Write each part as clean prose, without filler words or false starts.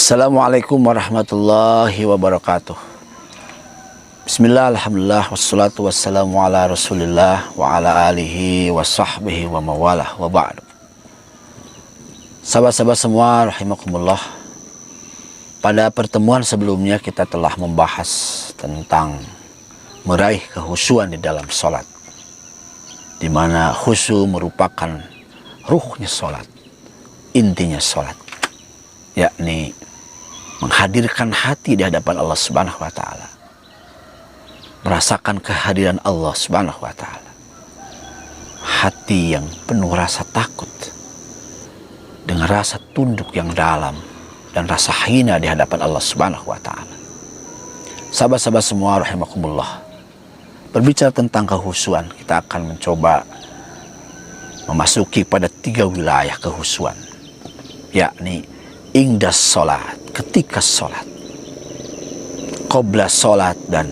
Assalamualaikum warahmatullahi wabarakatuh. Bismillah, alhamdulillah, wassalatu wassalamu ala rasulillah wa ala alihi wa sahbihi wa mawalah wa ba'du. Sahabat-sahabat semua rahimakumullah, pada pertemuan sebelumnya kita telah membahas tentang meraih kehusuan di dalam sholat, di mana khusyuk merupakan ruhnya sholat, intinya sholat, yakni menghadirkan hati di hadapan Allah Subhanahu wa Ta'ala, merasakan kehadiran Allah Subhanahu wa Ta'ala, hati yang penuh rasa takut dengan rasa tunduk yang dalam dan rasa hina di hadapan Allah Subhanahu wa Ta'ala. Sahabat-sahabat semua rahimakumullah, berbicara tentang kehusuan, kita akan mencoba memasuki pada 3 wilayah kehusuan, yakni ingdas sholat, ketika sholat, qobla sholat, dan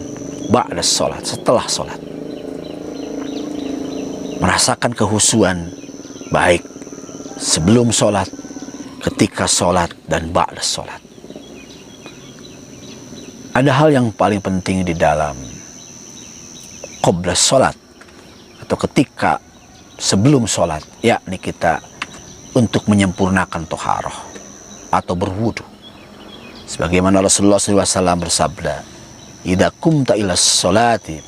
ba'da sholat, setelah sholat. Merasakan kehusuan baik sebelum sholat, ketika sholat, dan ba'da sholat. Ada hal yang paling penting di dalam qobla sholat atau ketika sebelum sholat, yakni kita untuk menyempurnakan toharoh atau berwudu. Sebagaimana Rasulullah SAW bersabda, "Idza qumta ila sholati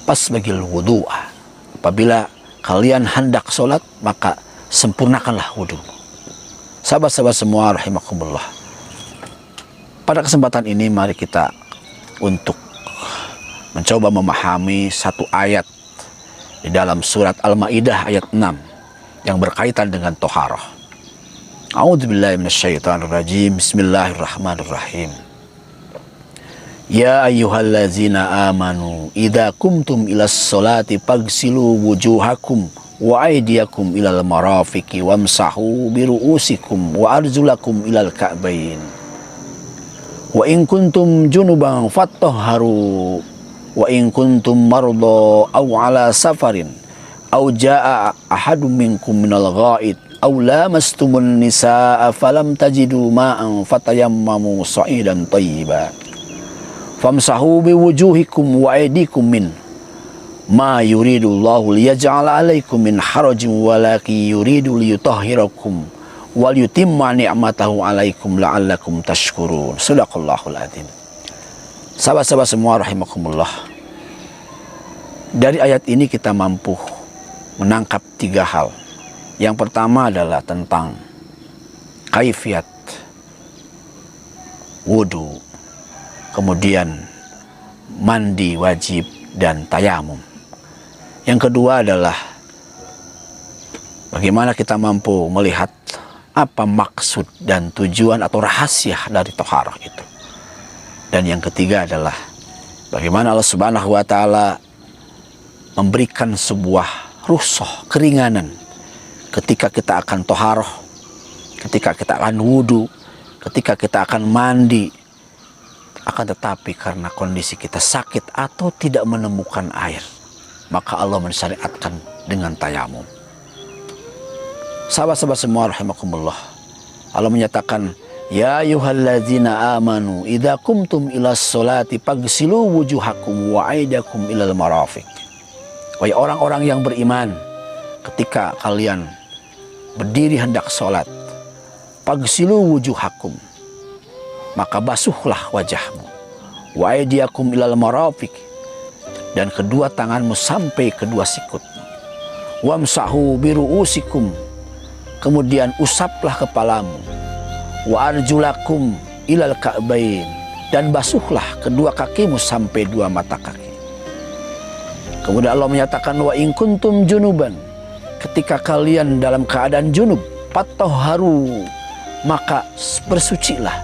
fasbagil wudu'a." Apabila kalian hendak sholat, maka sempurnakanlah wudu. Sahabat-sahabat semua rahimakumullah, pada kesempatan ini mari kita untuk mencoba memahami satu ayat di dalam surat Al-Maidah ayat 6 yang berkaitan dengan toharoh. A'udzubillahi minasyaitonirrajim. Bismillahirrahmanirrahim. Ya ayyuhallazina amanu idza qumtum ilas sholati faghsilu wujuhakum wa aydiyakum ilal marafiqi wamsahu biru'usikum wa arjulakum ilal ka'bain. Wa in kuntum junuban fattahharu wa in kuntum marda aw ala safarin aw jaa ahadum minkum minal ghaid aw lamastumun nisaa falam tajidu ma'an fatayammamu sa'idan thayyiban famsahu biwujuhikum wa aydikum min ma yuridullahu liyaj'ala 'alaikum min harajin walakin yuridu liyutahhirakum wal yutimma ni'matahu 'alaikum la'allakum tashkurun. Shadaqallahul adzim. Sahabat-sahabat semua rahimakumullah, dari ayat ini kita mampu menangkap 3 hal. Yang pertama adalah tentang kaifiat wudu, kemudian mandi wajib dan tayamum. Yang kedua adalah bagaimana kita mampu melihat apa maksud dan tujuan atau rahasia dari toharah itu. Dan yang ketiga adalah bagaimana Allah Subhanahu wa Ta'ala memberikan sebuah rukhsah, keringanan ketika kita akan toharoh, ketika kita akan wudu, ketika kita akan mandi. Akan tetapi karena kondisi kita sakit atau tidak menemukan air, maka Allah mensyariatkan dengan tayamum. Sahabat-sahabat semua rahimakumullah, Allah menyatakan, Ya ayyuhallazina amanu idza qumtum ilas sholati faghsilu wujuhakum wa aydakum ilal marafiq. Wahai orang-orang yang beriman, ketika kalian berdiri hendak sholat, faghsilu wujuhakum, maka basuhlah wajahmu, wa aydiyakum ilal marafiq, dan kedua tanganmu sampai kedua sikutmu, wamsahu biru'usikum, kemudian usaplah kepalamu, wa arjulakum ilal ka'bain, dan basuhlah kedua kakimu sampai 2 mata kaki. Kemudian Allah menyatakan, wa in kuntum junuban, ketika kalian dalam keadaan junub, fatahharu, maka bersucilah,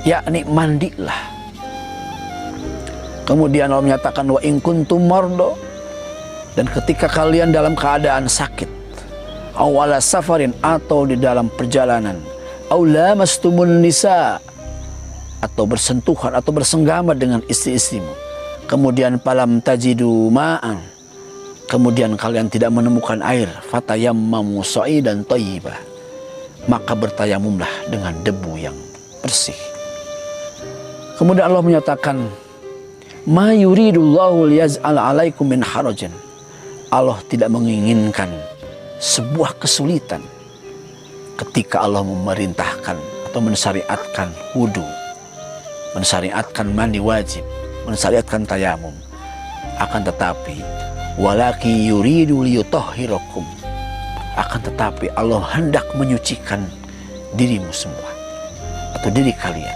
yakni mandilah. Kemudian Allah menyatakan, wa in kuntum marda, dan ketika kalian dalam keadaan sakit, aw ala safarin, atau di dalam perjalanan, aw lamastumun nisa, atau bersentuhan atau bersenggama dengan istri-istrimu, kemudian falam tajidu ma'an, kemudian kalian tidak menemukan air, fatayammamu sa'idan thayyibah, maka bertayamumlah dengan debu yang bersih. Kemudian Allah menyatakan, ma yuridullahu liyaj'al 'alaikum min harajin. Allah tidak menginginkan sebuah kesulitan ketika Allah memerintahkan atau mensyariatkan wudu, mensyariatkan mandi wajib, mensyariatkan tayamum. Akan tetapi walaki yuridu liyutahhirakum, akan tetapi Allah hendak menyucikan dirimu semua atau diri kalian.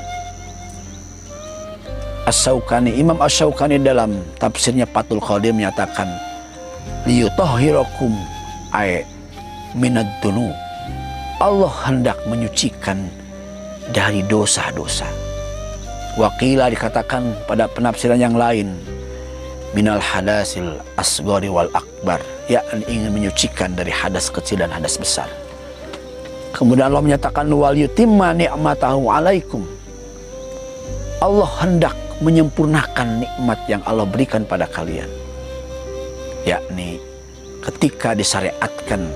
Asy-Syaukani, Imam Asy-Syaukani dalam tafsirnya Fathul Qadir menyatakan liyutahhirakum ay minad dunub, Allah hendak menyucikan dari dosa-dosa. Waqila, dikatakan pada penafsiran yang lain, minal hadasil asghari wal akbar, yakni ingin menyucikan dari hadas kecil dan hadas besar. Kemudian Allah menyatakan wal yutimma ni'matahu 'alaikum, Allah hendak menyempurnakan nikmat yang Allah berikan pada kalian, yakni ketika disyariatkan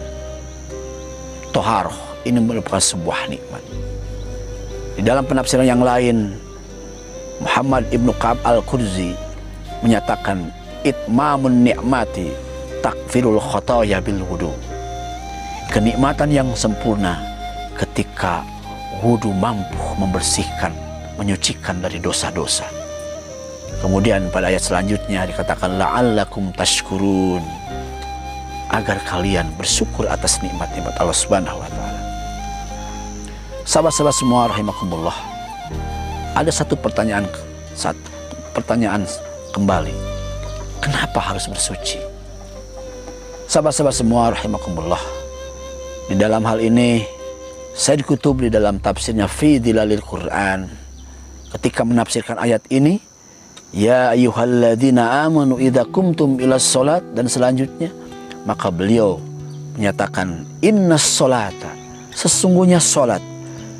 toharoh, ini merupakan sebuah nikmat. Di dalam penafsiran yang lain, Muhammad ibnu Ka'ab al-Qurzi menyatakan itmamun ni'mati takfirul khotoya bil wudu, kenikmatan yang sempurna ketika wudu mampu membersihkan, menyucikan dari dosa-dosa. Kemudian pada ayat selanjutnya dikatakan la'allakum tashkurun, agar kalian bersyukur atas nikmat-nikmat Allah Subhanahu wa taala. Sahabat-sahabat semua rahimakumullah, ada satu pertanyaan kembali. Kenapa harus bersuci? Sahabat-sahabat semua rahimakumullah, di dalam hal ini Sayyid Qutb di dalam tafsirnya Fi Dhilalil Quran, ketika menafsirkan ayat ini, ya ayyuhalladzina amanu idza qumtum ilas sholat, dan selanjutnya, maka beliau menyatakan innas sholata, sesungguhnya sholat,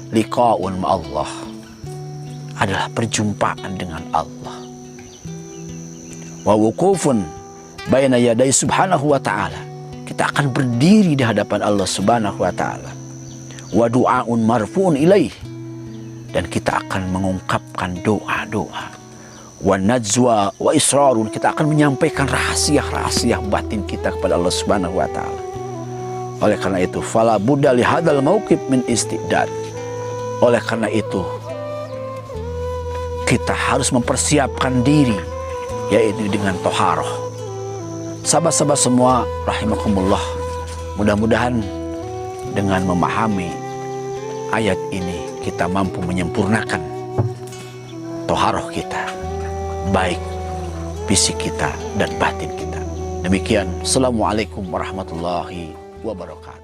liqa'un ma'allah, adalah perjumpaan dengan Allah, wa wukufun baina yaday subhanahu wa ta'ala, kita akan berdiri di hadapan Allah Subhanahu wa ta'ala, wa du'aun marfu'un ilaih, dan kita akan mengungkapkan doa-doa, wa najwa wa israrun, kita akan menyampaikan rahasia-rahasia batin kita kepada Allah Subhanahu wa ta'ala. Oleh karena itu, fala budda li hadzal mauqif min istidad, oleh karena itu kita harus mempersiapkan diri, yaitu dengan toharoh. Sahabat-sahabat semua rahimakumullah, mudah-mudahan dengan memahami ayat ini kita mampu menyempurnakan toharoh kita, baik fisik kita dan batin kita. Demikian, assalamualaikum warahmatullahi wabarakatuh.